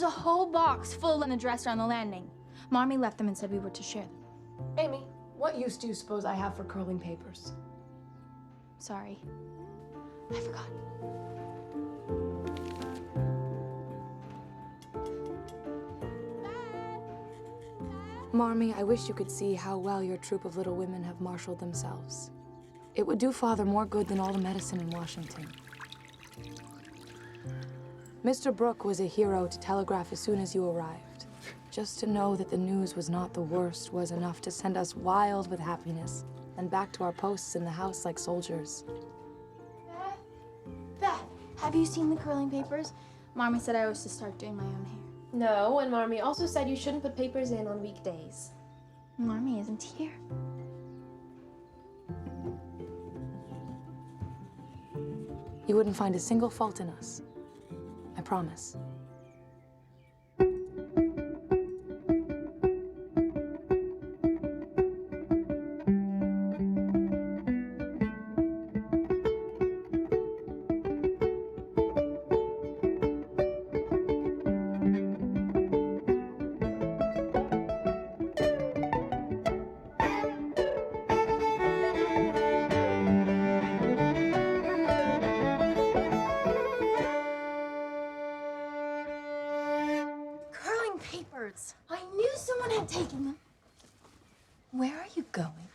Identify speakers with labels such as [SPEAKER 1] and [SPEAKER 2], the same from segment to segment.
[SPEAKER 1] There's a whole box full in the dresser on the landing. Mommy left them and said we were to share them.
[SPEAKER 2] Amy, what use do you suppose I have for curling papers?
[SPEAKER 1] Sorry. I forgot.
[SPEAKER 3] Marmee, I wish you could see how well your troop of little women have marshaled themselves. It would do Father more good than all the medicine in Washington. Mr. Brooke was a hero to telegraph as soon as you arrived. Just to know that the news was not the worst was enough to send us wild with happiness and back to our posts in the house like soldiers.
[SPEAKER 1] Beth, have you seen the curling papers? Mommy said I was to start doing my own hair.
[SPEAKER 4] No, and Marmee also said you shouldn't put papers in on weekdays.
[SPEAKER 1] Mommy isn't here.
[SPEAKER 3] You wouldn't find a single fault in us. I promise.
[SPEAKER 1] Papers. I knew someone had taken them. Where are you going?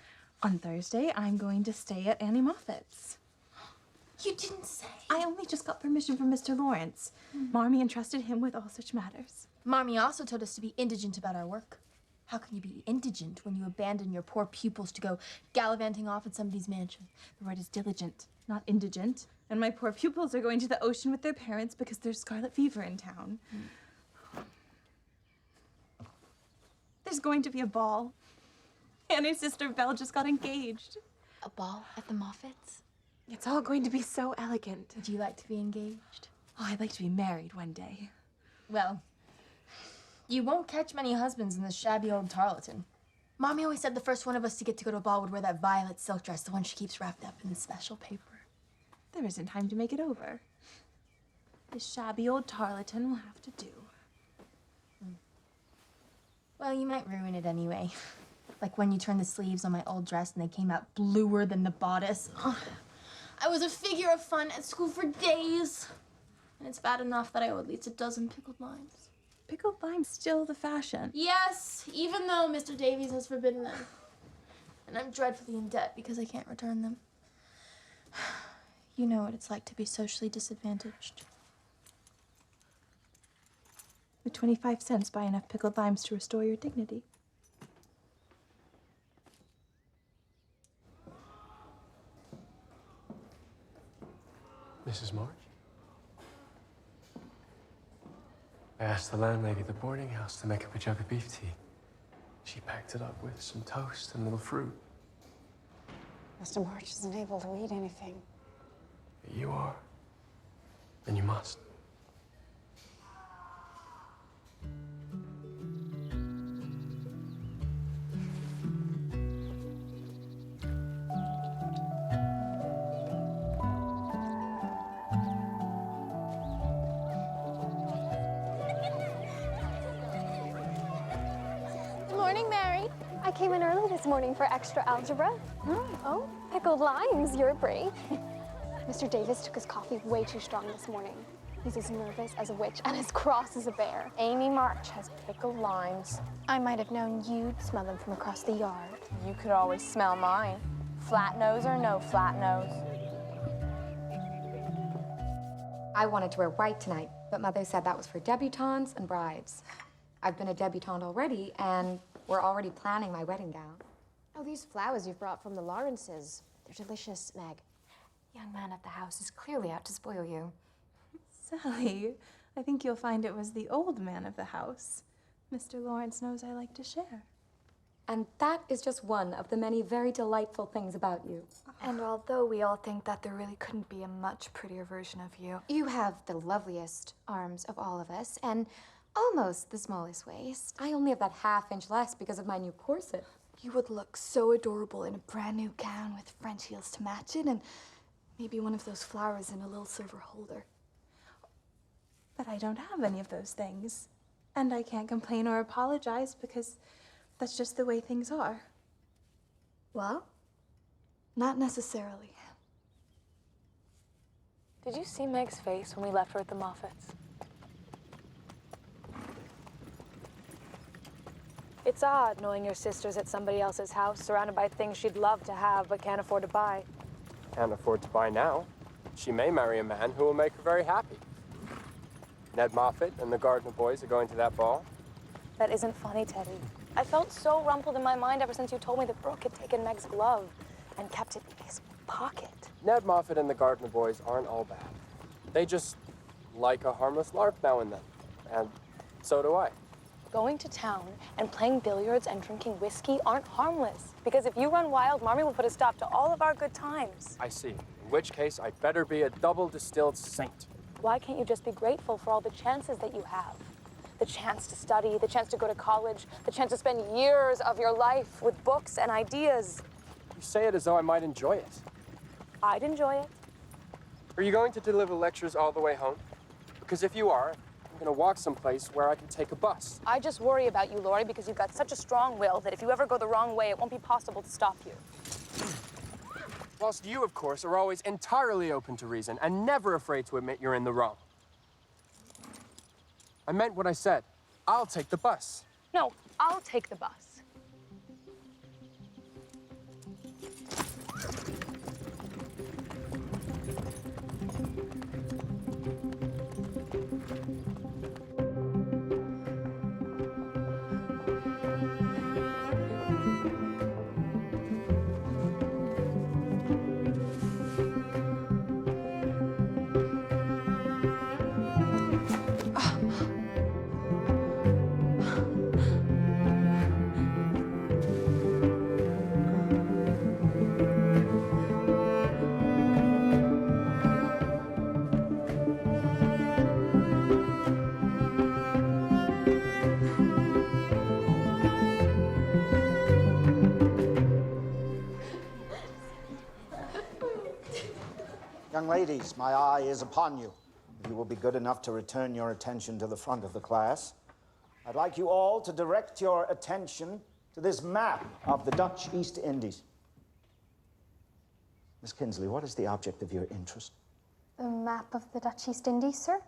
[SPEAKER 5] On Thursday, I'm going to stay at Annie Moffat's.
[SPEAKER 1] You didn't say.
[SPEAKER 5] I only just got permission from Mr. Lawrence. Marmee entrusted him with all such matters.
[SPEAKER 1] Mommy also told us to be indigent about our work. How can you be indigent when you abandon your poor pupils to go gallivanting off at somebody's mansion?
[SPEAKER 5] The word is diligent, not indigent. And my poor pupils are going to the ocean with their parents because there's scarlet fever in town. There's going to be a ball. Annie's sister Belle just got engaged.
[SPEAKER 1] A ball at the Moffats?
[SPEAKER 5] It's all going to be so elegant.
[SPEAKER 1] Would you like to be engaged?
[SPEAKER 5] Oh, I'd like to be married one day.
[SPEAKER 1] Well, you won't catch many husbands in this shabby old tarletan. Mommy always said the first one of us to get to go to a ball would wear that violet silk dress, the one she keeps wrapped up in the special paper.
[SPEAKER 5] There isn't time to make it over. This shabby old tarletan will have to do.
[SPEAKER 1] Well, you might ruin it anyway. Like when you turned the sleeves on my old dress and they came out bluer than the bodice. Ugh. I was a figure of fun at school for days. And it's bad enough that I owe at least a dozen pickled limes.
[SPEAKER 5] Pickled lime's still the fashion.
[SPEAKER 1] Yes, even though Mr. Davies has forbidden them. And I'm dreadfully in debt because I can't return them. You know what it's like to be socially disadvantaged.
[SPEAKER 5] With 25 cents, buy enough pickled limes to restore your dignity.
[SPEAKER 6] Mrs. March? I asked the landlady at the boarding house to make up a jug of beef tea. She packed it up with some toast and a little fruit.
[SPEAKER 7] Mr. March isn't able to eat anything.
[SPEAKER 6] You are. And you must.
[SPEAKER 8] Morning, Mary. I came in early this morning for extra algebra. Oh, pickled limes, you're brave. Mr. Davis took his coffee way too strong this morning. He's as nervous as a witch and as cross as a bear.
[SPEAKER 4] Amy March has pickled limes.
[SPEAKER 8] I might have known you'd smell them from across the yard.
[SPEAKER 4] You could always smell mine. Flat nose or no flat nose.
[SPEAKER 9] I wanted to wear white tonight, but Mother said that was for debutantes and brides. I've been a debutante already, and we're already planning my wedding gown.
[SPEAKER 10] Oh, these flowers you've brought from the Lawrences. They're delicious, Meg.
[SPEAKER 9] Young man of the house is clearly out to spoil you.
[SPEAKER 5] Sally, I think you'll find it was the old man of the house. Mr. Lawrence knows I like to share.
[SPEAKER 9] And that is just one of the many very delightful things about you.
[SPEAKER 3] And although we all think that there really couldn't be a much prettier version of you,
[SPEAKER 10] You have the loveliest arms of all of us, and almost the smallest waist.
[SPEAKER 9] I only have that half-inch less because of my new corset.
[SPEAKER 3] you would look so adorable in a brand new gown with French heels to match it, and maybe one of those flowers in a little silver holder.
[SPEAKER 5] But I don't have any of those things. And I can't complain or apologize because that's just the way things are.
[SPEAKER 3] Well, not necessarily.
[SPEAKER 4] Did you see Meg's face when we left her at the Moffats? It's odd knowing your sister's at somebody else's house, surrounded by things she'd love to have but can't afford to buy.
[SPEAKER 6] Can't afford to buy now. She may marry a man who will make her very happy. Ned Moffat and the Gardner boys are going to that ball.
[SPEAKER 4] That isn't funny, Teddy. I felt so rumpled in my mind ever since you told me that Brooke had taken Meg's glove and kept it in his pocket.
[SPEAKER 6] Ned Moffat and the Gardner boys aren't all bad. They just like a harmless lark now and then. And so do I.
[SPEAKER 4] Going to town and playing billiards and drinking whiskey aren't harmless. Because if you run wild, Marmee will put a stop to all of our good times.
[SPEAKER 6] I see. In which case, I'd better be a double distilled saint.
[SPEAKER 4] Why can't you just be grateful for all the chances that you have? The chance to study, the chance to go to college, the chance to spend years of your life with books and ideas.
[SPEAKER 6] You say it as though I might enjoy it.
[SPEAKER 4] I'd enjoy it.
[SPEAKER 6] Are you going to deliver lectures all the way home? Because if you are, I'm going to walk someplace where I can take a bus.
[SPEAKER 4] I just worry about you, Laurie, because you've got such a strong will that if you ever go the wrong way, it won't be possible to stop you.
[SPEAKER 6] Whilst you, of course, are always entirely open to reason and never afraid to admit you're in the wrong. I meant what I said. I'll take the bus.
[SPEAKER 4] No, I'll take the bus.
[SPEAKER 11] Young ladies, my eye is upon you. If you will be good enough to return your attention to the front of the class, I'd like you all to direct your attention to this map of the Dutch East Indies. Miss Kinsley, what is the object of your interest?
[SPEAKER 8] The map of the Dutch East Indies, sir?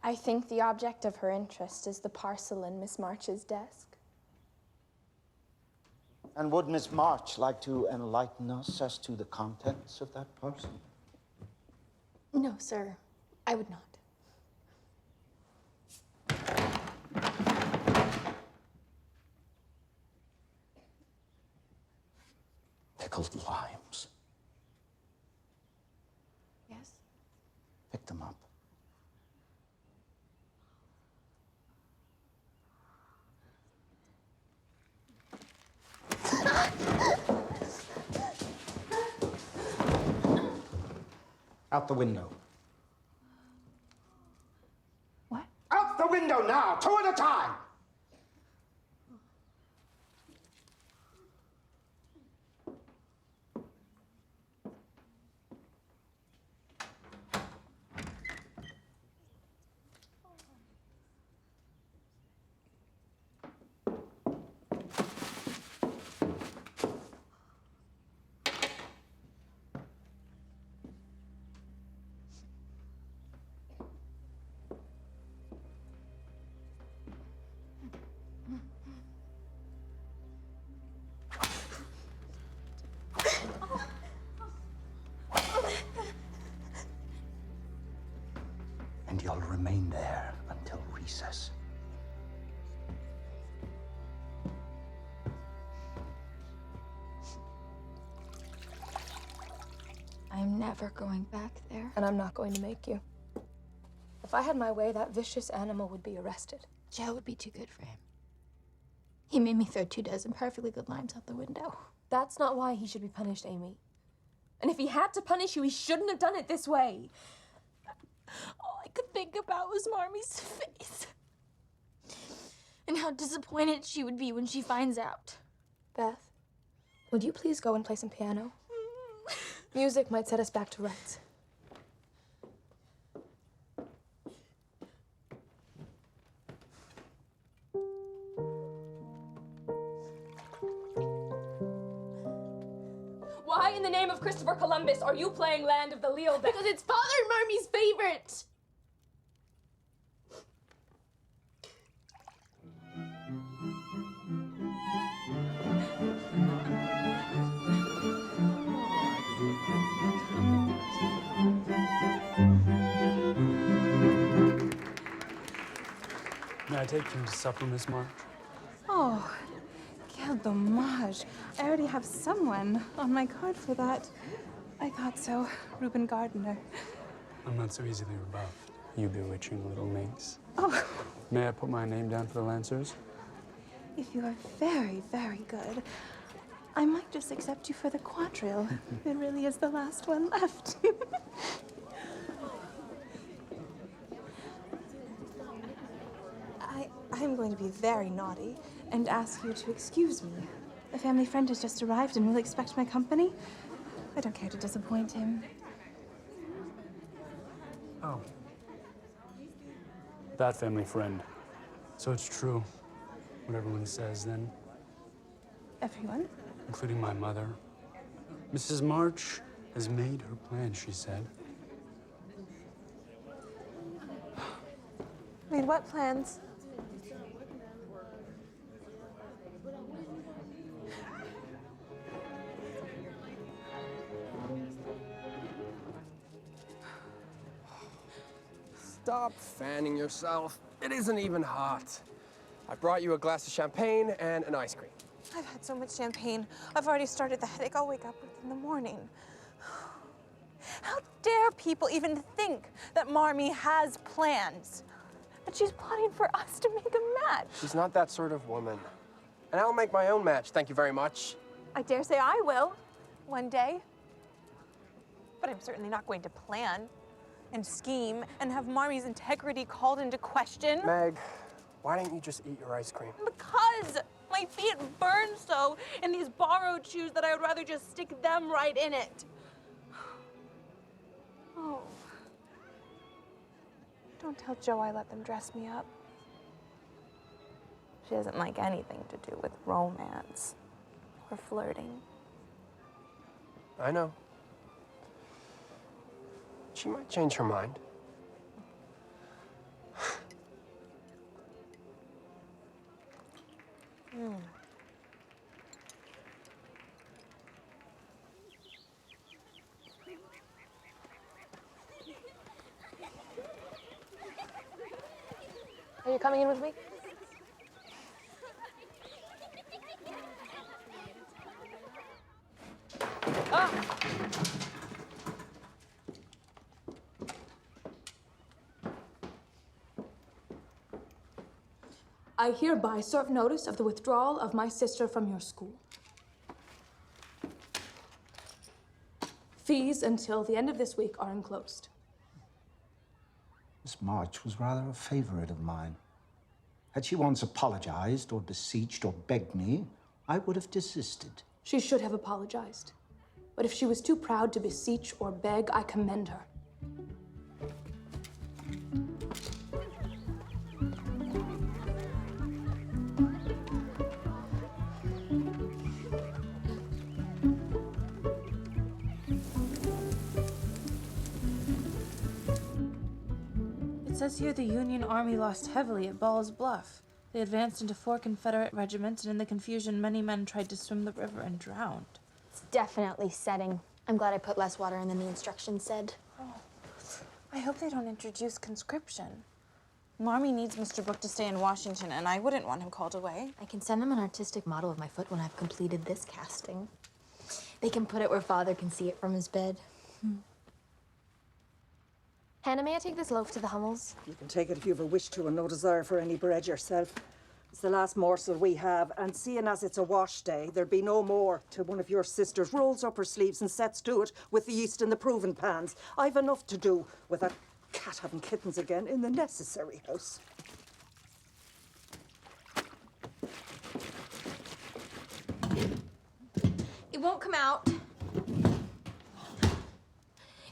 [SPEAKER 5] I think the object of her interest is the parcel in Miss March's desk.
[SPEAKER 11] And would Miss March like to enlighten us as to the contents of that parcel?
[SPEAKER 1] No, sir. I would not.
[SPEAKER 11] Pickled limes.
[SPEAKER 1] Yes?
[SPEAKER 11] Pick them up. Out the window.
[SPEAKER 1] What?
[SPEAKER 11] Out the window now, 2 at a time! And you'll remain there until recess.
[SPEAKER 3] I'm never going back there.
[SPEAKER 4] And I'm not going to make you. If I had my way, that vicious animal would be arrested.
[SPEAKER 1] Joe would be too good for him. He made me throw 24 perfectly good limes out the window.
[SPEAKER 5] That's not why he should be punished, Amy. And if he had to punish you, he shouldn't have done it this way.
[SPEAKER 1] All I could think about was Marmie's face. And how disappointed she would be when she finds out.
[SPEAKER 4] Beth, would you please go and play some piano? Music might set us back to rights. Why in the name of Christopher Columbus are you playing Land of the Leal then?
[SPEAKER 1] Because it's Father and Marmie's favorite.
[SPEAKER 12] May I take you to supper, Miss March?
[SPEAKER 5] Oh, quel dommage. I already have someone on my card for that. I thought so. Reuben Gardner.
[SPEAKER 12] I'm not so easily rebuffed, you bewitching little minx.
[SPEAKER 5] Oh,
[SPEAKER 12] May I put my name down for the Lancers?
[SPEAKER 5] if you are very, very good, I might just accept you for the quadrille. It really is the last one left. I'm going to be very naughty and ask you to excuse me. A family friend has just arrived and will expect my company. I don't care to disappoint him.
[SPEAKER 12] Oh. That family friend. So it's true, what everyone says then,
[SPEAKER 5] Everyone?
[SPEAKER 12] including my mother. Mrs. March has made her plan, she said.
[SPEAKER 5] Wait, what plans?
[SPEAKER 6] Stop fanning yourself. It isn't even hot. I brought you a glass of champagne and an ice cream.
[SPEAKER 5] I've had so much champagne. I've already started the headache I'll wake up with in the morning. How dare people even think that Marmee has plans? That she's plotting for us to make a match.
[SPEAKER 6] She's not that sort of woman. And I'll make my own match, thank you very much.
[SPEAKER 5] I dare say I will, one day. But I'm certainly not going to plan and scheme and have Marmee's integrity called into question.
[SPEAKER 6] Meg, why don't you just eat your ice cream?
[SPEAKER 5] Because my feet burn so in these borrowed shoes that I would rather just stick them right in it. Oh. Don't tell Jo I let them dress me up. She doesn't like anything to do with romance or flirting.
[SPEAKER 6] I know. She might change her mind.
[SPEAKER 4] Are you coming in with me?
[SPEAKER 3] I hereby serve notice of the withdrawal of my sister from your school. Fees until the end of this week are enclosed.
[SPEAKER 11] Miss March was rather a favorite of mine. Had she once apologized or beseeched or begged me, I would have desisted.
[SPEAKER 3] She should have apologized. But if she was too proud to beseech or beg, I commend her.
[SPEAKER 5] It says here the Union Army lost heavily at Ball's Bluff. They advanced into 4 Confederate regiments, and in the confusion, many men tried to swim the river and drowned.
[SPEAKER 1] It's definitely setting. I'm glad I put less water in than the instructions said.
[SPEAKER 5] I hope they don't introduce conscription. Marmee needs Mr. Brooke to stay in Washington, and I wouldn't want him called away.
[SPEAKER 1] I can send them an artistic model of my foot when I've completed this casting. They can put it where Father can see it from his bed. Hannah, may I take this loaf to the Hummels?
[SPEAKER 13] You can take it if you've a wish to and no desire for any bread yourself. It's the last morsel we have, and seeing as it's a wash day, there'll be no more till one of your sisters rolls up her sleeves and sets to it with the yeast and the proving pans. I've enough to do with that cat having kittens again in the necessary house.
[SPEAKER 1] It won't come out.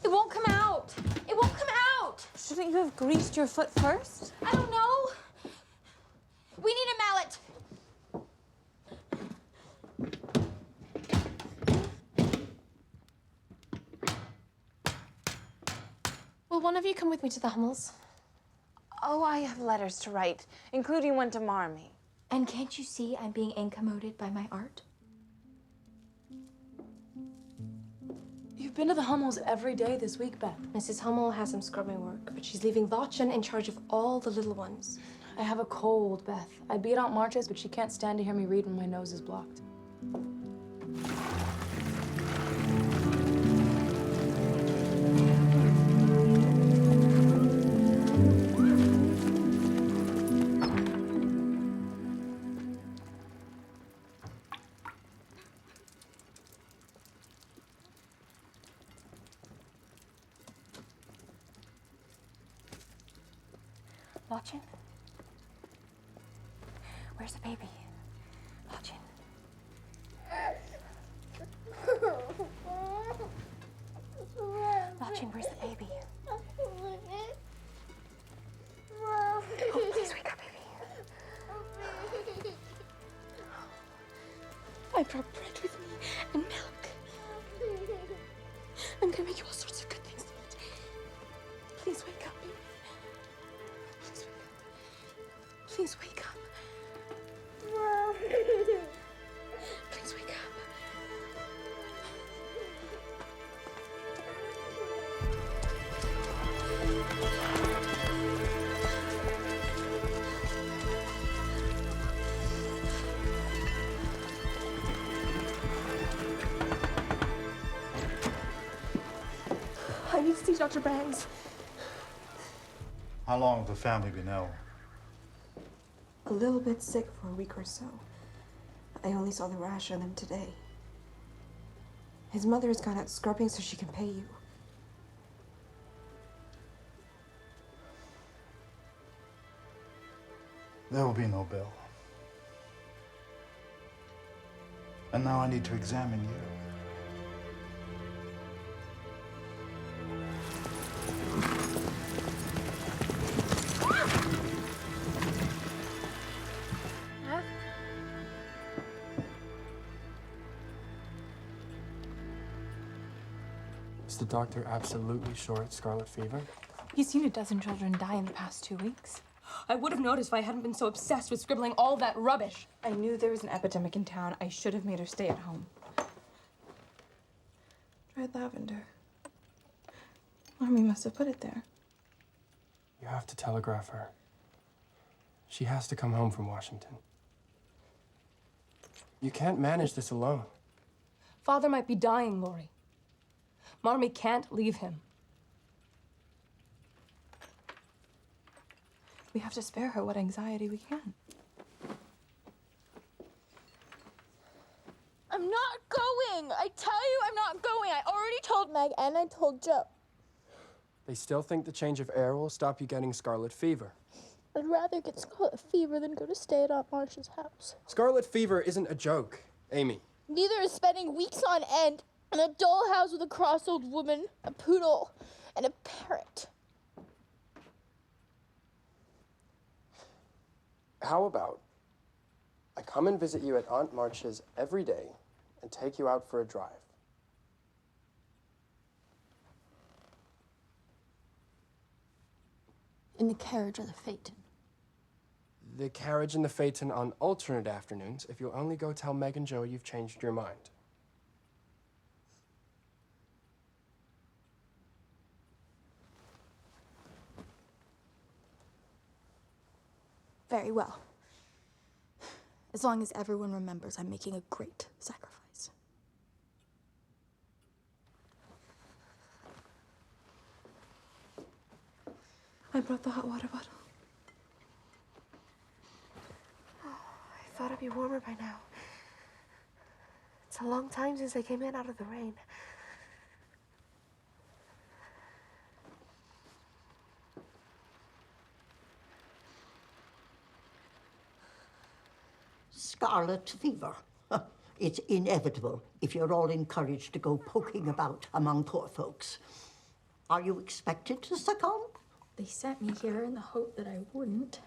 [SPEAKER 1] It won't come out. It won't come out.
[SPEAKER 5] Shouldn't you have greased your foot first?
[SPEAKER 1] I don't know. We need a mallet.
[SPEAKER 2] Will one of you come with me to the Hummels?
[SPEAKER 5] Oh, I have letters to write, including one to Marmee.
[SPEAKER 1] And can't you see I'm being incommoded by my art?
[SPEAKER 3] You've been to the Hummels every day this week, Beth.
[SPEAKER 2] Mrs. Hummel has some scrubbing work, but she's leaving Wachchen in charge of all the little ones.
[SPEAKER 3] I have a cold, Beth. I'd be at Aunt March's, but she can't stand to hear me read when my nose is blocked.
[SPEAKER 4] Wachchen? Where's the baby? Wachchen. Wachchen, where's the baby? Oh, please wake up, baby.
[SPEAKER 2] I brought bread with me and milk. I'm gonna make you all sorts of good things to eat. Please wake up, baby. Please wake up. Please wake up. I need to see Dr. Bangs.
[SPEAKER 14] How long have the family been ill?
[SPEAKER 2] A little bit sick for a week or so. I only saw the rash on him today. His mother has gone out scrubbing so she can pay you.
[SPEAKER 14] There will be no bill. And now I need to examine you.
[SPEAKER 6] Is the doctor absolutely sure it's scarlet fever?
[SPEAKER 2] He's seen a dozen children die in the past 2 weeks. I would have noticed if I hadn't been so obsessed with scribbling all that rubbish. I knew there was an epidemic in town. I should have made her stay at home. Dried lavender. Marmee must have put it there.
[SPEAKER 6] You have to telegraph her. She has to come home from Washington. You can't manage this alone.
[SPEAKER 2] Father might be dying, Lori. Marmee can't leave him. We have to spare her what anxiety we can.
[SPEAKER 1] I'm not going! I tell you I'm not going! I already told Meg and I told Joe.
[SPEAKER 6] They still think the change of air will stop you getting scarlet fever.
[SPEAKER 1] I'd rather get scarlet fever than go to stay at Aunt Marcia's house.
[SPEAKER 6] Scarlet fever isn't a joke, Amy.
[SPEAKER 1] Neither is spending weeks on end in a dollhouse with a cross old woman, a poodle, and a parrot.
[SPEAKER 6] How about I come and visit you at Aunt Marcia's every day and take you out for a drive?
[SPEAKER 1] In the carriage or the phaeton?
[SPEAKER 6] The carriage and the phaeton on alternate afternoons if you'll only go tell Meg and Joe you've changed your mind.
[SPEAKER 1] Very well. As long as everyone remembers I'm making a great sacrifice.
[SPEAKER 2] I brought the hot water bottle. Oh, I thought it'd be warmer by now. It's a long time since I came in out of the rain.
[SPEAKER 15] Scarlet fever. It's inevitable if you're all encouraged to go poking about among poor folks. Are you expected to succumb?
[SPEAKER 1] They sent me here in the hope that I wouldn't.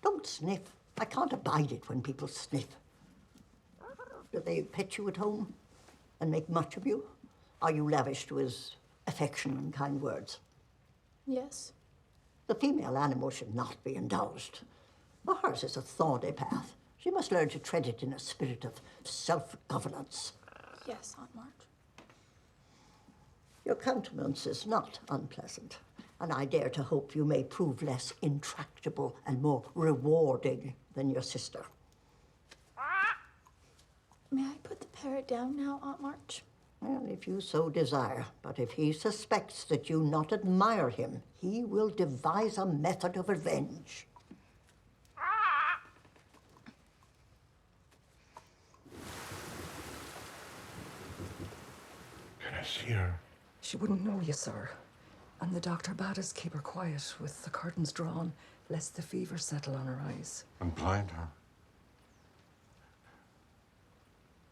[SPEAKER 15] Don't sniff. I can't abide it when people sniff. Do they pet you at home and make much of you? Are you lavished with affection and kind words?
[SPEAKER 1] Yes.
[SPEAKER 15] The female animal should not be indulged. But hers is a thorny path. She must learn to tread it in a spirit of self-governance.
[SPEAKER 1] Yes, Aunt March.
[SPEAKER 15] Your countenance is not unpleasant, and I dare to hope you may prove less intractable and more rewarding than your sister.
[SPEAKER 1] May I put the parrot down now, Aunt March?
[SPEAKER 15] Well, if you so desire, but if he suspects that you not admire him, he will devise a method of revenge.
[SPEAKER 16] Can I see her?
[SPEAKER 17] She wouldn't know you, sir. And the doctor bade us keep her quiet with the curtains drawn, lest the fever settle on her eyes.
[SPEAKER 16] And blind her?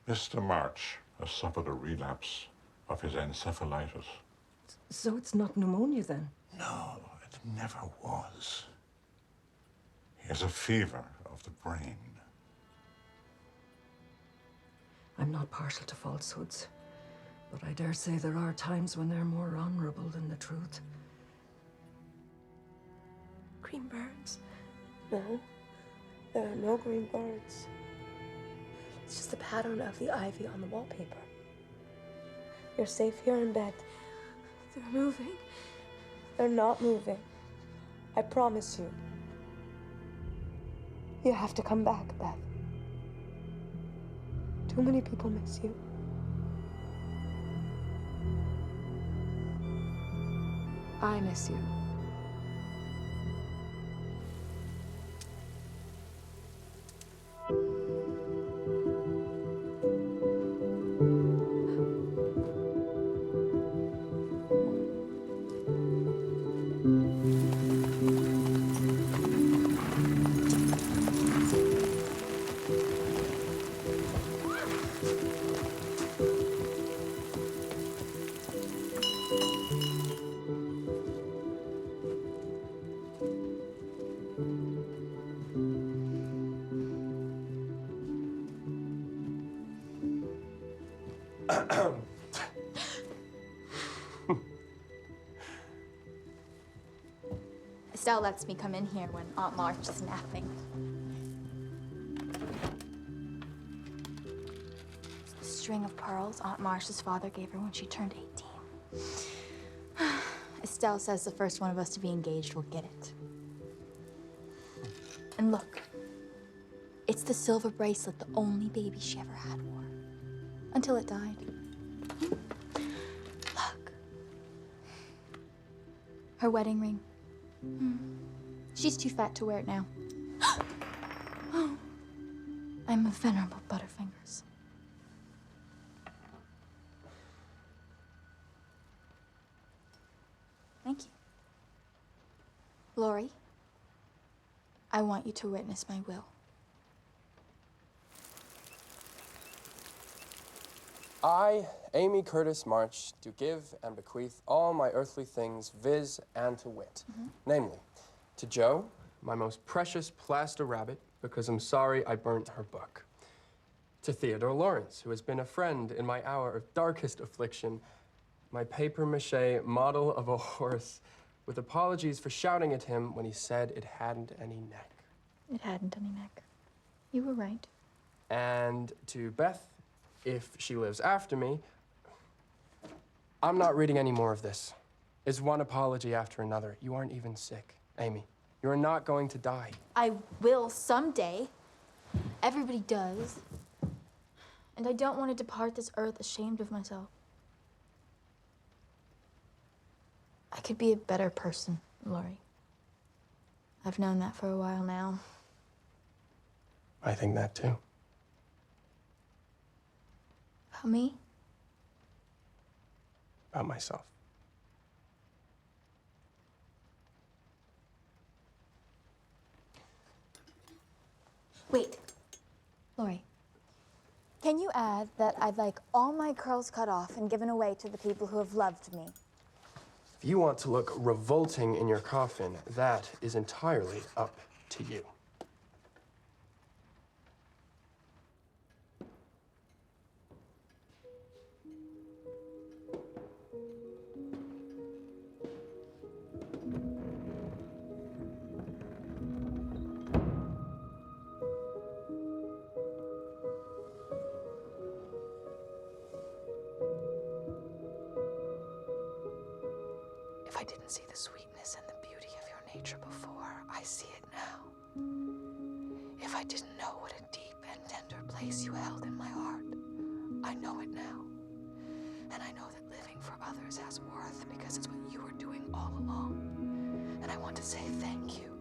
[SPEAKER 16] Mr. March has suffered a relapse of his encephalitis.
[SPEAKER 17] So it's not pneumonia, then?
[SPEAKER 16] No, it never was. He has a fever of the brain.
[SPEAKER 17] I'm not partial to falsehoods, but I dare say there are times when they're more honorable than the truth.
[SPEAKER 2] Green birds? No, there are no green birds. It's just the pattern of the ivy on the wallpaper. You're safe here in bed. They're moving. They're not moving. I promise you. You have to come back, Beth. Too many people miss you.
[SPEAKER 3] I miss you.
[SPEAKER 1] Estelle lets me come in here when Aunt March is napping. The string of pearls Aunt March's father gave her when she turned 18. Estelle says the first one of us to be engaged will get it. And look, it's the silver bracelet the only baby she ever had wore. Until it died. Look. Her wedding ring. She's too fat to wear it now. Oh, I'm a venerable Butterfingers. Thank you. Lori, I want you to witness my will.
[SPEAKER 6] I, Amy Curtis March, do give and bequeath all my earthly things, viz. And to wit. Namely, to Jo, my most precious plaster rabbit, because I'm sorry I burnt her book. To Theodore Lawrence, who has been a friend in my hour of darkest affliction, my papier-mâché model of a horse, with apologies for shouting at him when he said it hadn't any neck.
[SPEAKER 1] It hadn't any neck. You were right.
[SPEAKER 6] And to Beth, if she lives after me, I'm not reading any more of this. It's one apology after another. You aren't even sick, Amy. You're not going to die.
[SPEAKER 1] I will someday. Everybody does. And I don't want to depart this earth ashamed of myself. I could be a better person, Lori. I've known that for a while now.
[SPEAKER 6] I think that too.
[SPEAKER 1] About me?
[SPEAKER 6] About myself.
[SPEAKER 1] Wait. Lori, can you add that I'd like all my curls cut off and given away to the people who have loved me?
[SPEAKER 6] If you want to look revolting in your coffin, that is entirely up to you.
[SPEAKER 4] I didn't see the sweetness and the beauty of your nature before, I see it now. If I didn't know what a deep and tender place you held in my heart, I know it now. And I know that living for others has worth because it's what you were doing all along. And I want to say thank you.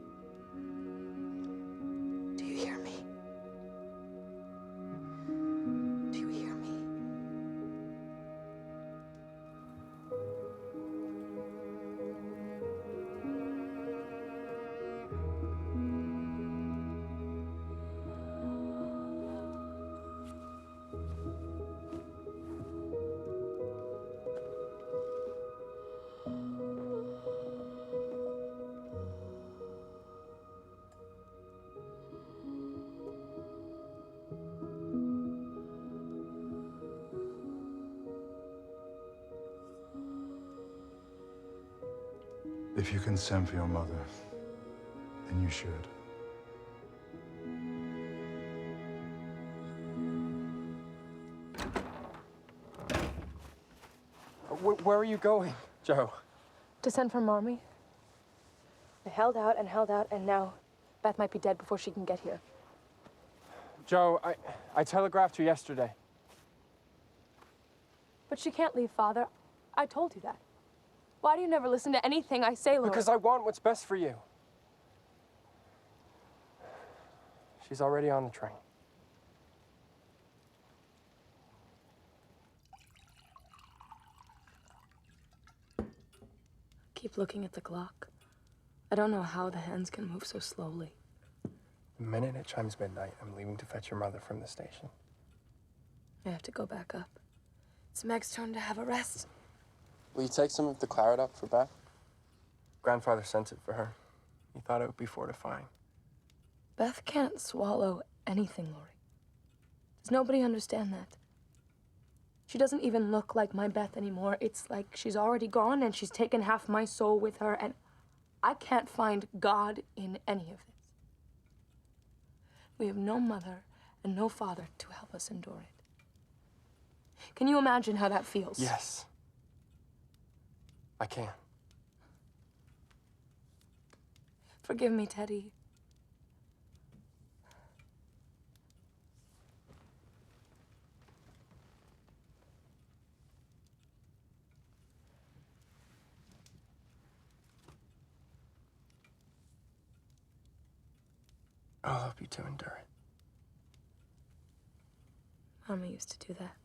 [SPEAKER 4] Do you hear me? Do you hear me?
[SPEAKER 14] If you can send for your mother, then you should.
[SPEAKER 6] Where are you going, Joe?
[SPEAKER 4] To send for Marmee. I held out, and now Beth might be dead before she can get here.
[SPEAKER 6] Joe, I telegraphed her yesterday.
[SPEAKER 4] But she can't leave, Father. I told you that. Why do you never listen to anything I say, Lord?
[SPEAKER 6] Because I want what's best for you. She's already on the train.
[SPEAKER 4] Keep looking at the clock. I don't know how the hands can move so slowly.
[SPEAKER 6] The minute it chimes midnight, I'm leaving to fetch your mother from the station.
[SPEAKER 4] I have to go back up. It's Meg's turn to have a rest.
[SPEAKER 6] Will you take some of the claret up for Beth? Grandfather sent it for her. He thought it would be fortifying.
[SPEAKER 4] Beth can't swallow anything, Lori. Does nobody understand that? She doesn't even look like my Beth anymore. It's like she's already gone and she's taken half my soul with her, and I can't find God in any of this. We have no mother and no father to help us endure it. Can you imagine how that feels?
[SPEAKER 6] Yes. I can.
[SPEAKER 4] Forgive me, Teddy.
[SPEAKER 6] I'll help you to endure it.
[SPEAKER 4] Mama used to do that.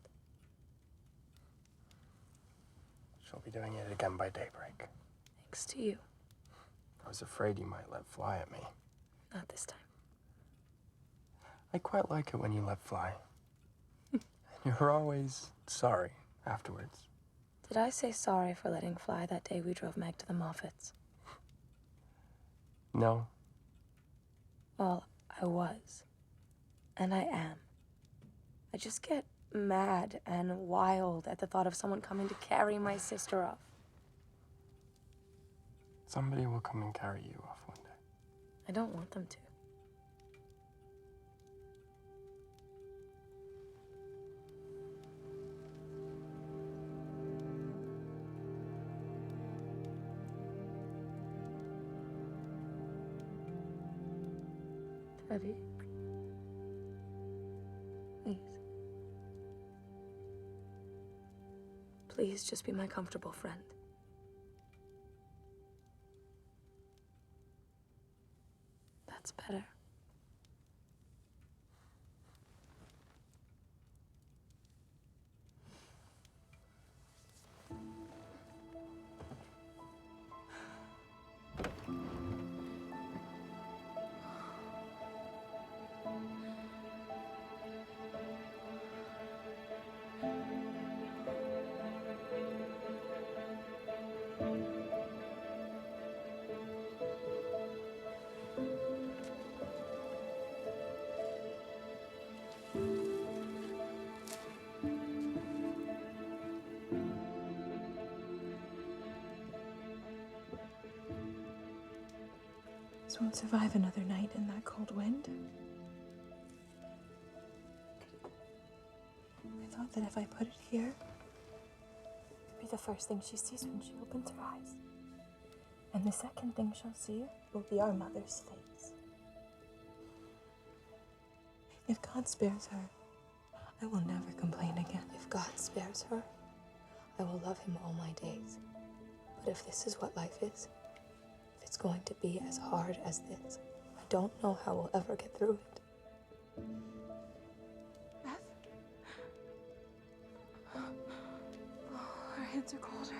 [SPEAKER 6] She'll be doing it again by daybreak.
[SPEAKER 4] Thanks to you.
[SPEAKER 6] I was afraid you might let fly at me.
[SPEAKER 4] Not this time.
[SPEAKER 6] I quite like it when you let fly. And you're always sorry afterwards.
[SPEAKER 4] Did I say sorry for letting fly that day we drove Meg to the Moffats?
[SPEAKER 6] No.
[SPEAKER 4] Well, I was. And I am. I just get mad and wild at the thought of someone coming to carry my sister off.
[SPEAKER 6] Somebody will come and carry you off one day.
[SPEAKER 4] I don't want them to. Teddy. Please. Please just be my comfortable friend. That's better.
[SPEAKER 5] This won't survive another night in that cold wind. I thought that if I put it here, it'd be the first thing she sees when she opens her eyes.
[SPEAKER 4] And the second thing she'll see will be our mother's face. If God spares her, I will never complain again. If God spares her, I will love him all my days. But if this is what life is, if it's going to be as hard as this, I don't know how we'll ever get through it.
[SPEAKER 5] Beth? Her hands are colder.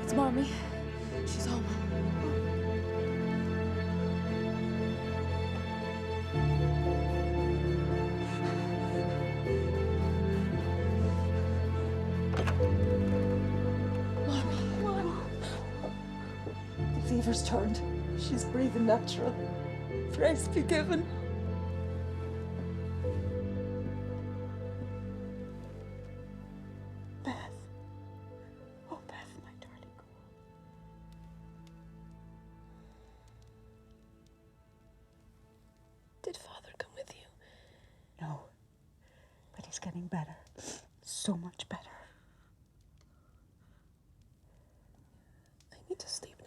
[SPEAKER 4] It's Mommy. She's home.
[SPEAKER 17] The fever's turned. She's breathing natural. Praise be given.
[SPEAKER 7] Beth. Oh, Beth, my darling girl.
[SPEAKER 2] Did Father come with you?
[SPEAKER 7] No. But he's getting better. So much better.
[SPEAKER 2] I need to sleep now,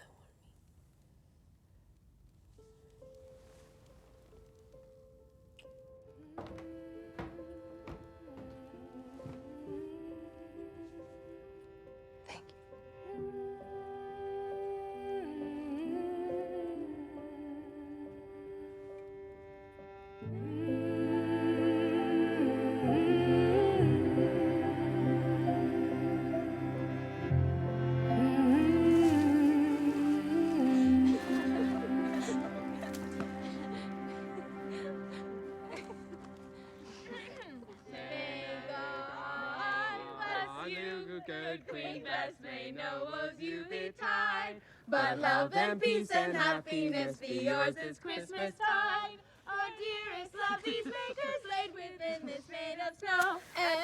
[SPEAKER 18] Good Queen Bess, may no woes you betide, but love and peace and happiness be yours this Christmas tide. Our dearest love these makers laid within this maid of snow,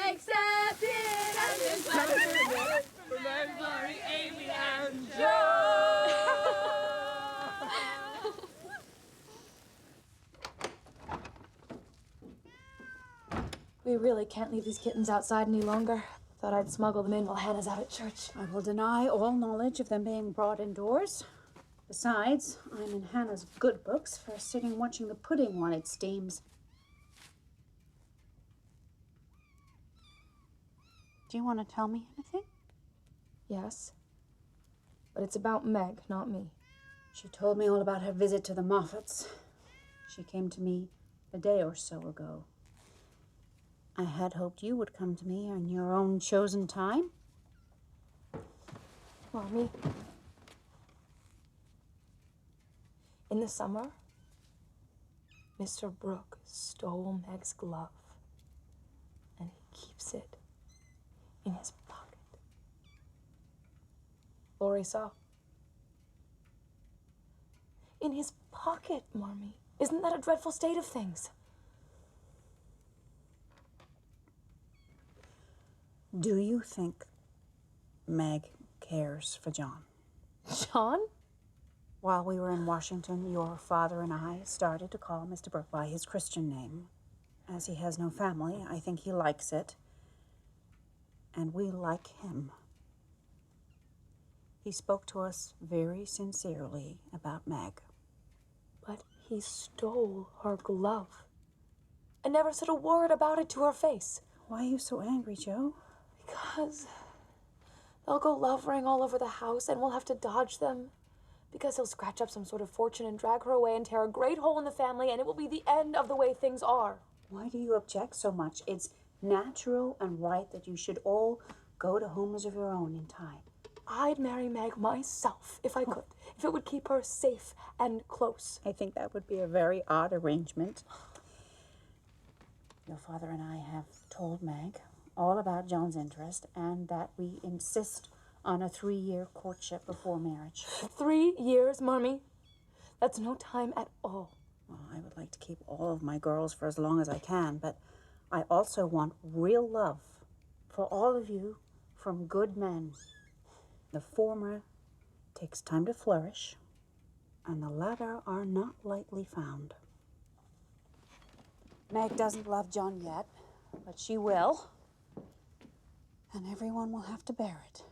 [SPEAKER 18] accepted as this blessed from Mary, Amy, and Joe.
[SPEAKER 4] We really can't leave these kittens outside any longer. Thought I'd smuggle them in while Hannah's out at church.
[SPEAKER 19] I will deny all knowledge of them being brought indoors. Besides, I'm in Hannah's good books for sitting watching the pudding while it steams. Do you want to tell me anything?
[SPEAKER 4] Yes. But it's about Meg, not me.
[SPEAKER 19] She told me all about her visit to the Moffats. She came to me a day or so ago. I had hoped you would come to me on your own chosen time.
[SPEAKER 4] Mommy. In the summer, Mr. Brooke stole Meg's glove, and he keeps it in his pocket. Lori saw. In his pocket, Marmee. Isn't that a dreadful state of things?
[SPEAKER 19] Do you think Meg cares for John?
[SPEAKER 4] John?
[SPEAKER 19] While we were in Washington, your father and I started to call Mr. Brooke by his Christian name. As he has no family, I think he likes it. And we like him. He spoke to us very sincerely about Meg.
[SPEAKER 4] But he stole her glove. I never said a word about it to her face.
[SPEAKER 19] Why are you so angry, Joe?
[SPEAKER 4] Because they'll go lovering all over the house and we'll have to dodge them. Because he'll scratch up some sort of fortune and drag her away and tear a great hole in the family, and it will be the end of the way things are.
[SPEAKER 19] Why do you object so much? It's natural and right that you should all go to homes of your own in time.
[SPEAKER 4] I'd marry Meg myself if I could, if it would keep her safe and close.
[SPEAKER 19] I think that would be a very odd arrangement. Your father and I have told Meg all about John's interest and that we insist on a 3-year courtship before marriage.
[SPEAKER 4] 3 years, Marmee? That's no time at all.
[SPEAKER 19] Well, I would like to keep all of my girls for as long as I can, but I also want real love for all of you from good men. The former takes time to flourish, and the latter are not lightly found. Meg doesn't love John yet, but she will. And everyone will have to bear it.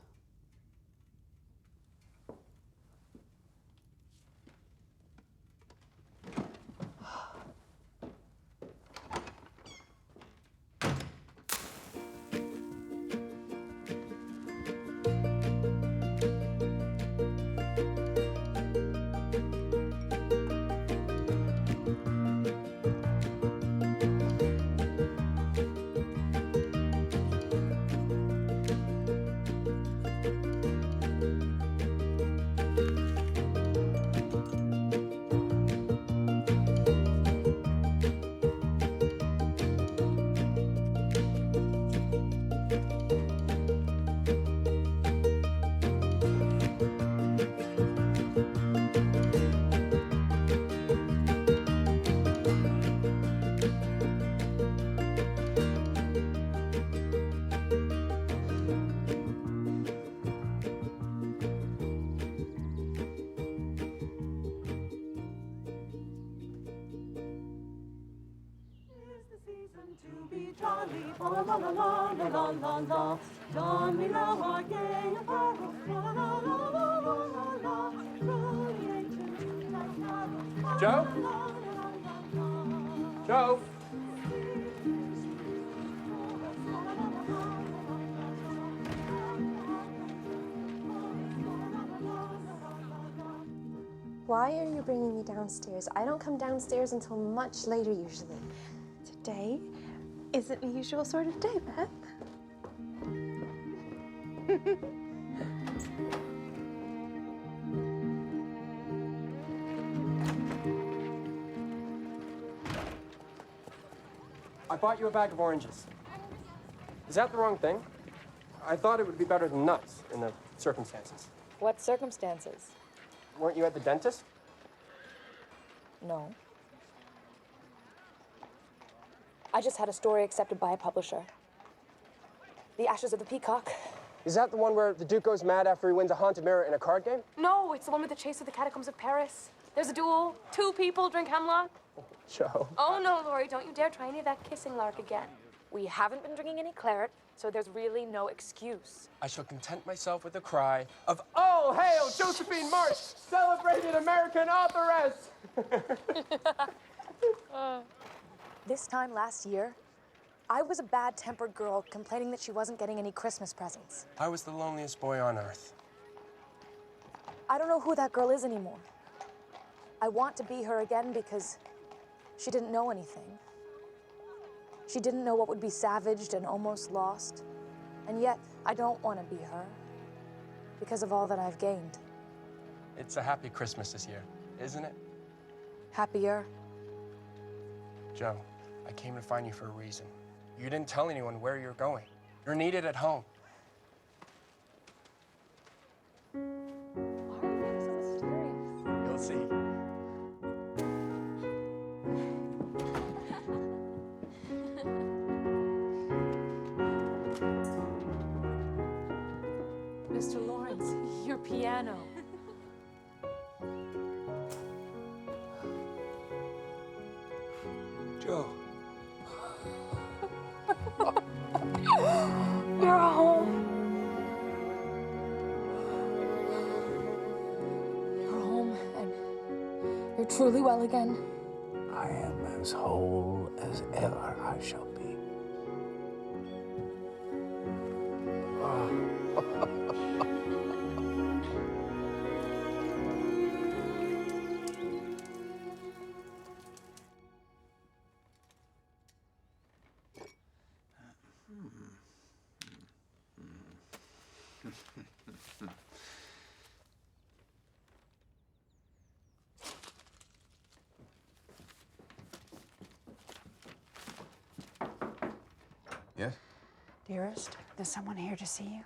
[SPEAKER 6] Joe? Joe?
[SPEAKER 2] Why are you bringing me downstairs? I don't come downstairs until much later usually.
[SPEAKER 5] Today isn't the usual sort of day, Beth.
[SPEAKER 6] I bought you a bag of oranges. Is that the wrong thing? I thought it would be better than nuts in the circumstances.
[SPEAKER 4] What circumstances?
[SPEAKER 6] Weren't you at the dentist?
[SPEAKER 4] No. I just had a story accepted by a publisher. The Ashes of the Peacock.
[SPEAKER 6] Is that the one where the Duke goes mad after he wins a haunted mirror in a card game?
[SPEAKER 4] No, it's the one with the chase of the catacombs of Paris. There's a duel. 2 people drink hemlock.
[SPEAKER 6] Joe.
[SPEAKER 4] Oh, no, Laurie, don't you dare try any of that kissing lark again. We haven't been drinking any claret, so there's really no excuse.
[SPEAKER 6] I shall content myself with a cry of, "All hail Josephine March, celebrated American authoress!"
[SPEAKER 4] This time last year, I was a bad-tempered girl complaining that she wasn't getting any Christmas presents.
[SPEAKER 6] I was the loneliest boy on earth.
[SPEAKER 4] I don't know who that girl is anymore. I want to be her again because she didn't know anything. She didn't know what would be savaged and almost lost. And yet, I don't want to be her because of all that I've gained.
[SPEAKER 6] It's a happy Christmas this year, isn't it?
[SPEAKER 4] Happier.
[SPEAKER 6] Joe, I came to find you for a reason. You didn't tell anyone where you're going. You're needed at home.
[SPEAKER 4] Why are you being so mysterious?
[SPEAKER 6] You'll see.
[SPEAKER 4] Mr. Lawrence, your piano.
[SPEAKER 6] Joe.
[SPEAKER 4] You're home. You're home, and you're truly well again.
[SPEAKER 14] I am as whole as ever I shall be.
[SPEAKER 16] Yes?
[SPEAKER 19] Dearest, there's someone here to see you.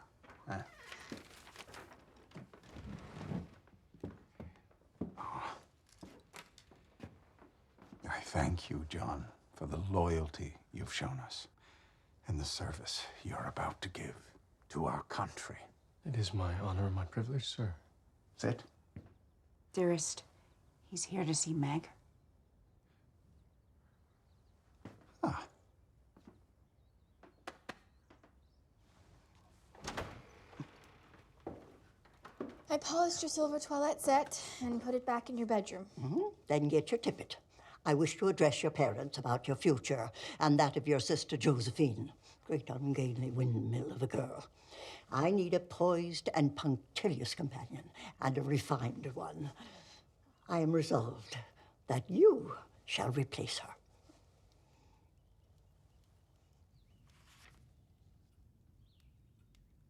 [SPEAKER 14] I thank you, John, for the loyalty you've shown us and the service you're about to give to our country.
[SPEAKER 6] It is my honor and my privilege, sir.
[SPEAKER 14] Sit.
[SPEAKER 19] Dearest, he's here to see Meg.
[SPEAKER 1] I polished your silver toilette set and put it back in your bedroom.
[SPEAKER 15] Then get your tippet. I wish to address your parents about your future and that of your sister Josephine. Great ungainly windmill of a girl. I need a poised and punctilious companion, and a refined one. I am resolved that you shall replace her.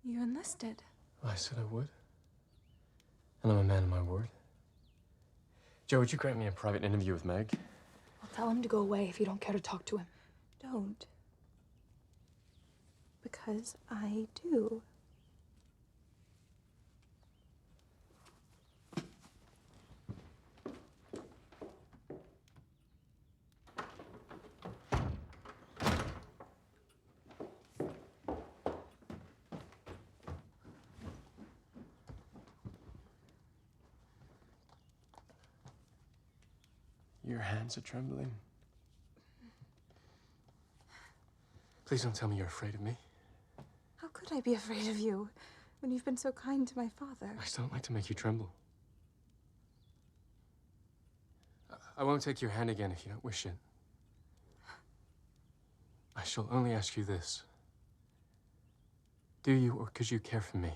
[SPEAKER 4] You enlisted.
[SPEAKER 6] I said I would. And I'm a man of my word. Joe, would you grant me a private interview with Meg?
[SPEAKER 4] I'll tell him to go away if you don't care to talk to him.
[SPEAKER 5] Don't. Because I do.
[SPEAKER 6] Your hands are trembling. Please don't tell me you're afraid of me.
[SPEAKER 5] How could I be afraid of you when you've been so kind to my father?
[SPEAKER 6] I still don't like to make you tremble. I won't take your hand again if you don't wish it. I shall only ask you this. Do you or could you care for me?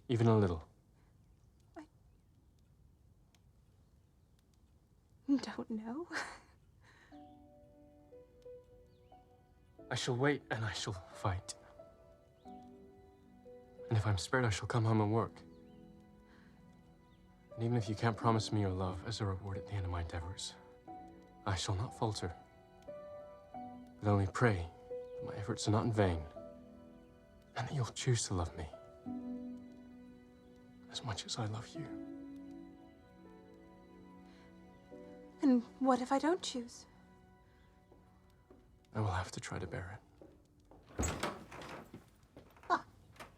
[SPEAKER 6] Even a little?
[SPEAKER 5] Don't know.
[SPEAKER 6] I shall wait and I shall fight. And if I'm spared, I shall come home and work. And even if you can't promise me your love as a reward at the end of my endeavors, I shall not falter. But only pray that my efforts are not in vain, and that you'll choose to love me as much as I love you.
[SPEAKER 5] And what if I don't choose?
[SPEAKER 6] I will have to try to bear it.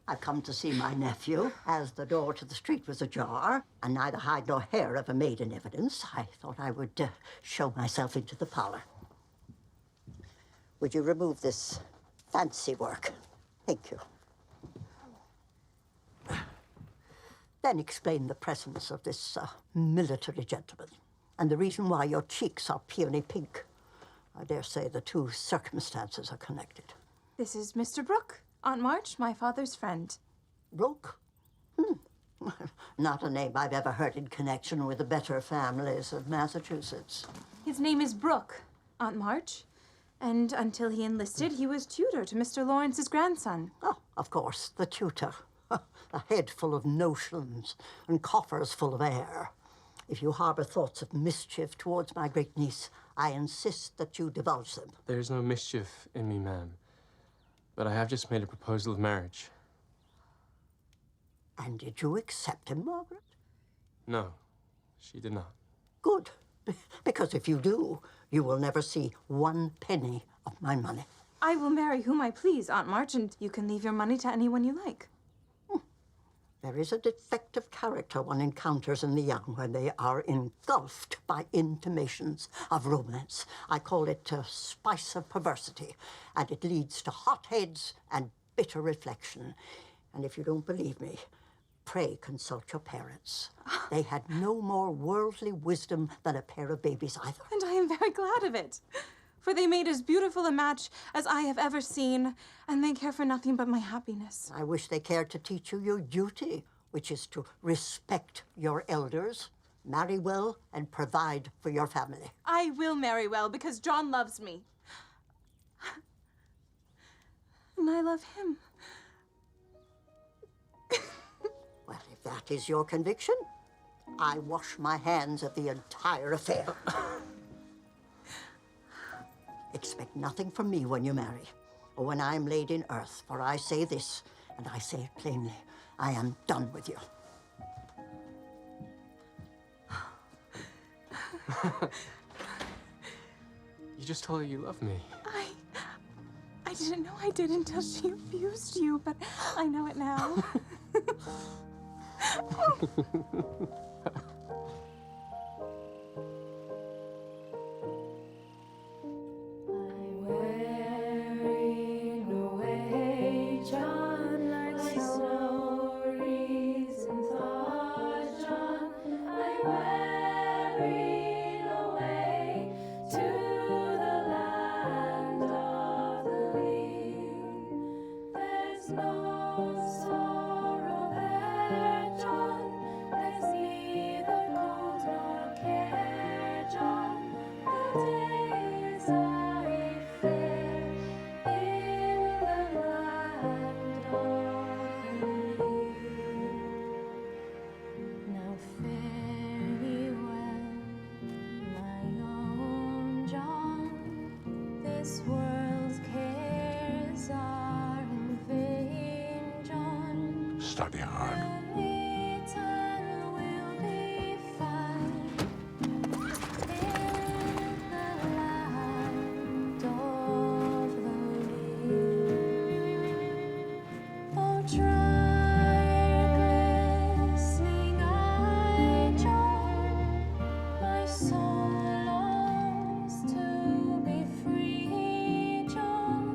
[SPEAKER 15] I've come to see my nephew. As the door to the street was ajar, and neither hide nor hair of a maid in evidence, I thought I would show myself into the parlor. Would you remove this fancy work? Thank you. Then explain the presence of this military gentleman, and the reason why your cheeks are peony pink. I dare say the two circumstances are connected.
[SPEAKER 5] This is Mr. Brooke, Aunt March, my father's friend.
[SPEAKER 15] Brooke? Not a name I've ever heard in connection with the better families of Massachusetts.
[SPEAKER 5] His name is Brooke, Aunt March. And until he enlisted, he was tutor to Mr. Lawrence's grandson.
[SPEAKER 15] Oh, of course, the tutor. A head full of notions and coffers full of air. If you harbor thoughts of mischief towards my great niece, I insist that you divulge them.
[SPEAKER 6] There's no mischief in me, ma'am. But I have just made a proposal of marriage.
[SPEAKER 15] And did you accept him, Margaret?
[SPEAKER 6] No, she did not.
[SPEAKER 15] Good. Because if you do, you will never see 1 penny of my money.
[SPEAKER 5] I will marry whom I please, Aunt March, and you can leave your money to anyone you like.
[SPEAKER 15] There is a defective character one encounters in the young when they are engulfed by intimations of romance. I call it a spice of perversity, and it leads to hot heads and bitter reflection. And if you don't believe me, pray consult your parents. They had no more worldly wisdom than a pair of babies either.
[SPEAKER 5] And I am very glad of it. For they made as beautiful a match as I have ever seen, and they care for nothing but my happiness.
[SPEAKER 15] I wish they cared to teach you your duty, which is to respect your elders, marry well, and provide for your family.
[SPEAKER 5] I will marry well because John loves me. And I love him.
[SPEAKER 15] Well, if that is your conviction, I wash my hands of the entire affair. Expect nothing from me when you marry, or when I am laid in earth, for I say this, and I say it plainly, I am done with you.
[SPEAKER 6] You just told her you love me.
[SPEAKER 5] I didn't know I did until she abused you, but I know it now.
[SPEAKER 4] I
[SPEAKER 18] There's no sorrow there, John. There's neither cold nor care, John. The days are fair in the land of the leal. Now fare ye well, my own John. This world's cares are in vain, John.
[SPEAKER 16] Study hard.
[SPEAKER 18] Return will be found in the land of the leal. Oh, dry glistening eye, John, my soul longs to be free, John.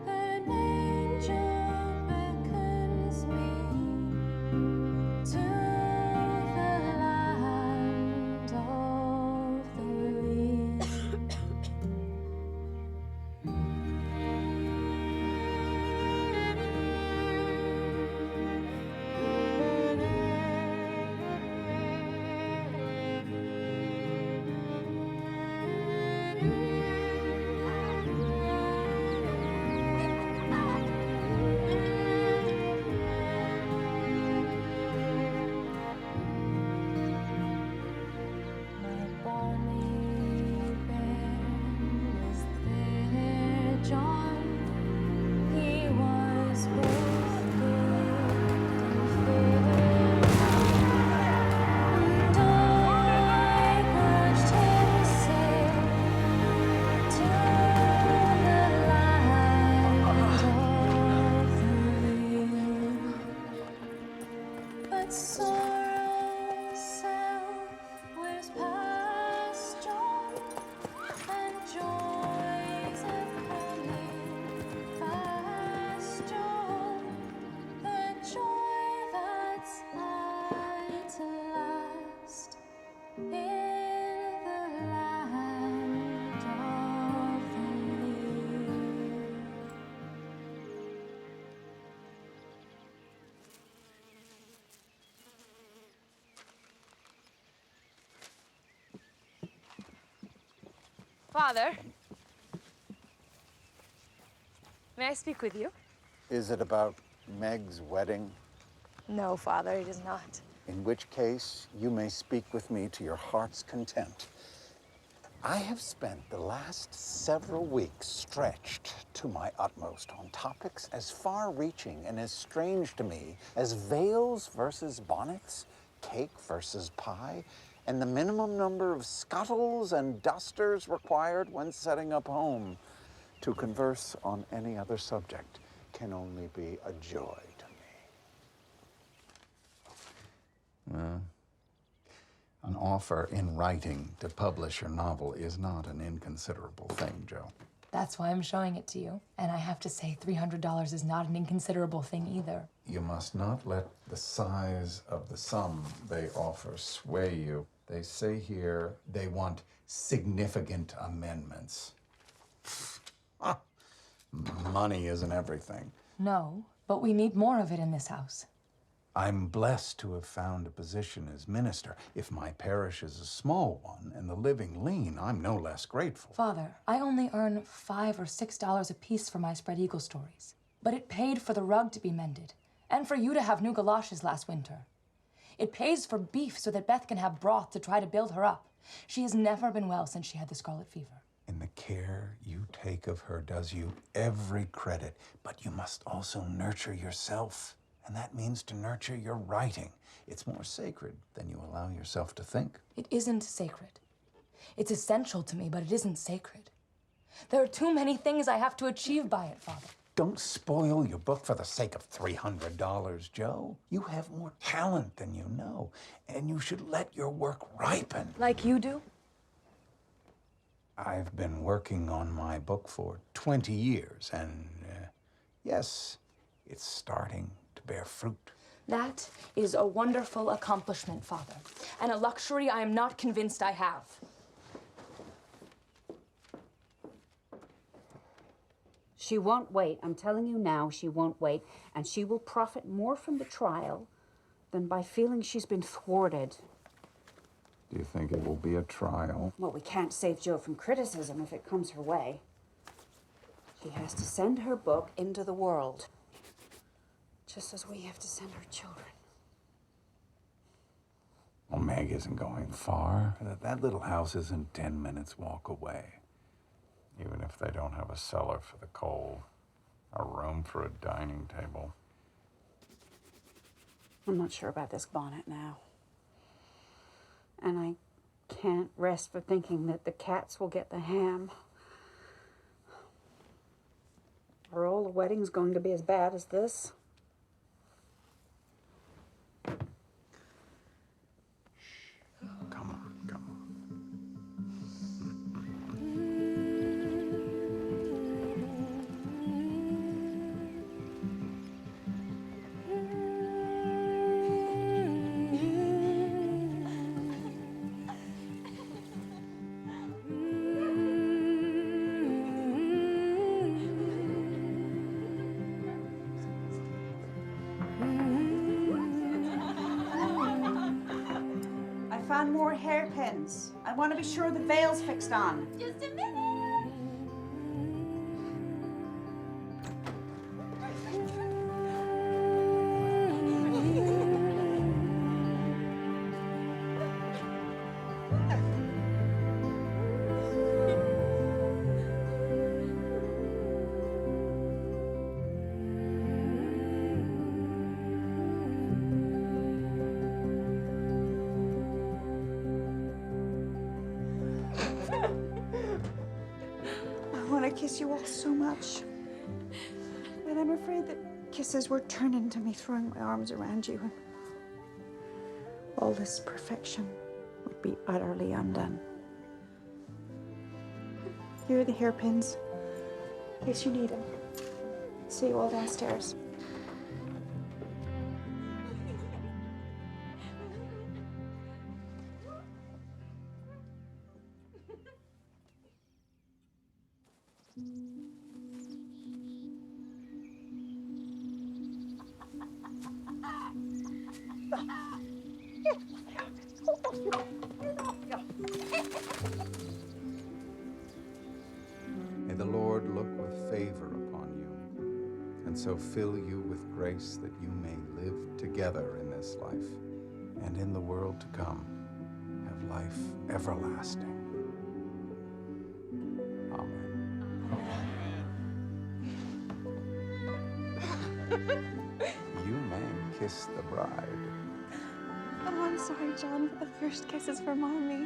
[SPEAKER 18] An angel beckons me to the land of the leal. My bonny bairn is there, John. He was both good and fair, and I urged him sail to the land of the leal. But sorrow's self wears past, John, and joys are coming fast, John. The joy that's like to last in the land of the leal.
[SPEAKER 4] Father, may I speak with you?
[SPEAKER 14] Is it about Meg's wedding?
[SPEAKER 4] No, Father, it is not.
[SPEAKER 14] In which case, you may speak with me to your heart's content. I have spent the last several weeks stretched to my utmost on topics as far-reaching and as strange to me as veils versus bonnets, cake versus pie, and the minimum number of scuttles and dusters required when setting up home. To converse on any other subject can only be a joy to me. Well, an offer in writing to publish your novel is not an inconsiderable thing, Joe.
[SPEAKER 3] That's why I'm showing it to you. And I have to say, $300 is not an inconsiderable thing either.
[SPEAKER 14] You must not let the size of the sum they offer sway you. They say here they want significant amendments. Money isn't everything.
[SPEAKER 3] No, but we need more of it in this house.
[SPEAKER 14] I'm blessed to have found a position as minister. If my parish is a small one and the living lean, I'm no less grateful.
[SPEAKER 3] Father, I only earn $5 or $6 apiece for my spread eagle stories. But it paid for the rug to be mended, and for you to have new galoshes last winter. It pays for beef so that Beth can have broth to try to build her up. She has never been well since she had the scarlet fever.
[SPEAKER 14] And the care you take of her does you every credit, but you must also nurture yourself. And that means to nurture your writing. It's more sacred than you allow yourself to think.
[SPEAKER 3] It isn't sacred. It's essential to me, but it isn't sacred. There are too many things I have to achieve by it, Father.
[SPEAKER 14] Don't spoil your book for the sake of $300, Joe. You have more talent than you know, and you should let your work ripen.
[SPEAKER 3] Like you do?
[SPEAKER 14] I've been working on my book for 20 years, and yes, it's starting to bear fruit.
[SPEAKER 3] That is a wonderful accomplishment, Father, and a luxury I am not convinced I have.
[SPEAKER 19] She won't wait. I'm telling you now, she won't wait. And she will profit more from the trial than by feeling she's been thwarted.
[SPEAKER 14] Do you think it will be a trial?
[SPEAKER 19] Well, we can't save Jo from criticism if it comes her way. She has to send her book into the world, just as we have to send our children.
[SPEAKER 14] Well, Meg isn't going far. That little house isn't 10 minutes walk away. Even if they don't have a cellar for the coal, a room for a dining table.
[SPEAKER 19] I'm not sure about this bonnet now. And I can't rest for thinking that the cats will get the ham. Are all the weddings going to be as bad as this? I found more hairpins. I want to be sure the veil's fixed on.
[SPEAKER 1] Just a minute.
[SPEAKER 19] I want to kiss you all so much. But I'm afraid that kisses were turned into me throwing my arms around you. And all this perfection would be utterly undone. Here are the hairpins, in case you need them. See you all downstairs.
[SPEAKER 14] May the Lord look with favor upon you, and so fill you with grace that you may live together in this life, and in the world to come, have life everlasting. Amen. You may kiss the bride.
[SPEAKER 5] Oh, I'm sorry, John, but the first kiss is for Mommy.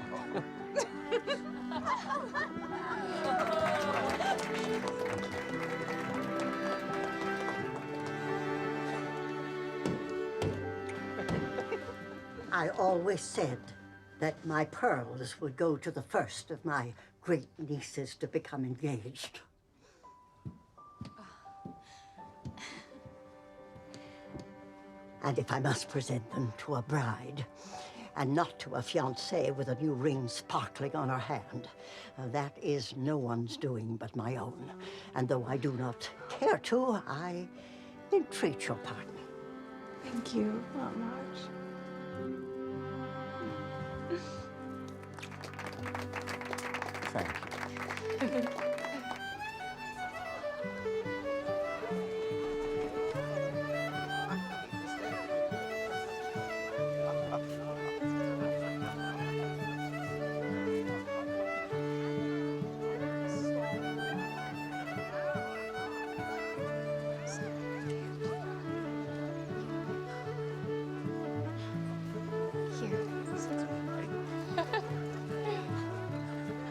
[SPEAKER 15] I always said that my pearls would go to the first of my great nieces to become engaged. And if I must present them to a bride, and not to a fiancée with a new ring sparkling on her hand, that is no one's doing but my own. And though I do not care to, I entreat your pardon.
[SPEAKER 5] Thank you, Aunt Marge.
[SPEAKER 14] Thank you.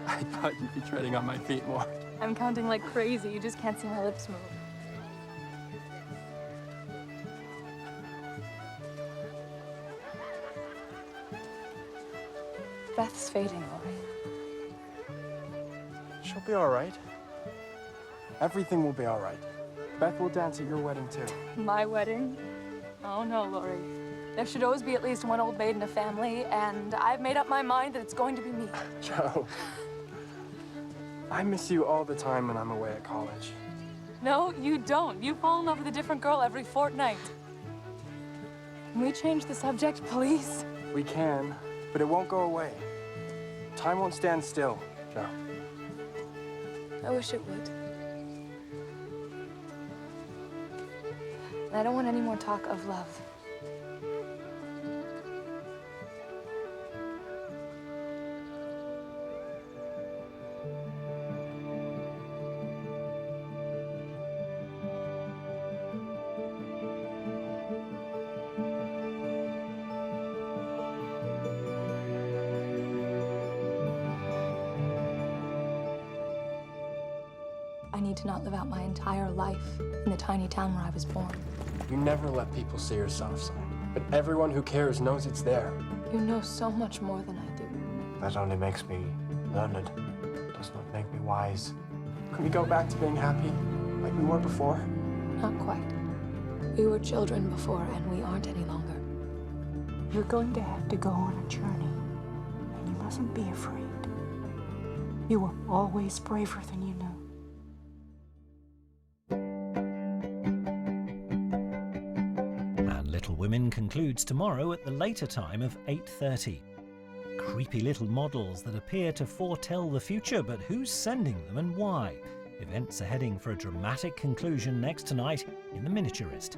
[SPEAKER 6] I thought you'd be treading on my feet more.
[SPEAKER 4] I'm counting like crazy. You just can't see my lips move. Beth's fading, Lori.
[SPEAKER 6] She'll be all right. Everything will be all right. Beth will dance at your wedding, too.
[SPEAKER 4] My wedding? Oh no, Lori. There should always be at least one old maid in a family, and I've made up my mind that it's going to be me.
[SPEAKER 6] Jo, I miss you all the time when I'm away at college.
[SPEAKER 4] No, you don't. You fall in love with a different girl every fortnight. Can we change the subject, please?
[SPEAKER 6] We can, but it won't go away. Time won't stand still, Jo.
[SPEAKER 4] I wish it would. And I don't want any more talk of love. I need to not live out my entire life in the tiny town where I was born.
[SPEAKER 6] You never let people see your soft side, but everyone who cares knows it's there.
[SPEAKER 4] You know so much more than I do.
[SPEAKER 6] That only makes me learned. Does not make me wise. Can we go back to being happy like we were before?
[SPEAKER 4] Not quite. We were children before, and we aren't any longer.
[SPEAKER 19] You're going to have to go on a journey, and you mustn't be afraid. You were always braver than you knew.
[SPEAKER 20] Little Women concludes tomorrow at the later time of 8:30. Creepy little models that appear to foretell the future, but who's sending them and why? Events are heading for a dramatic conclusion next tonight in The Miniaturist.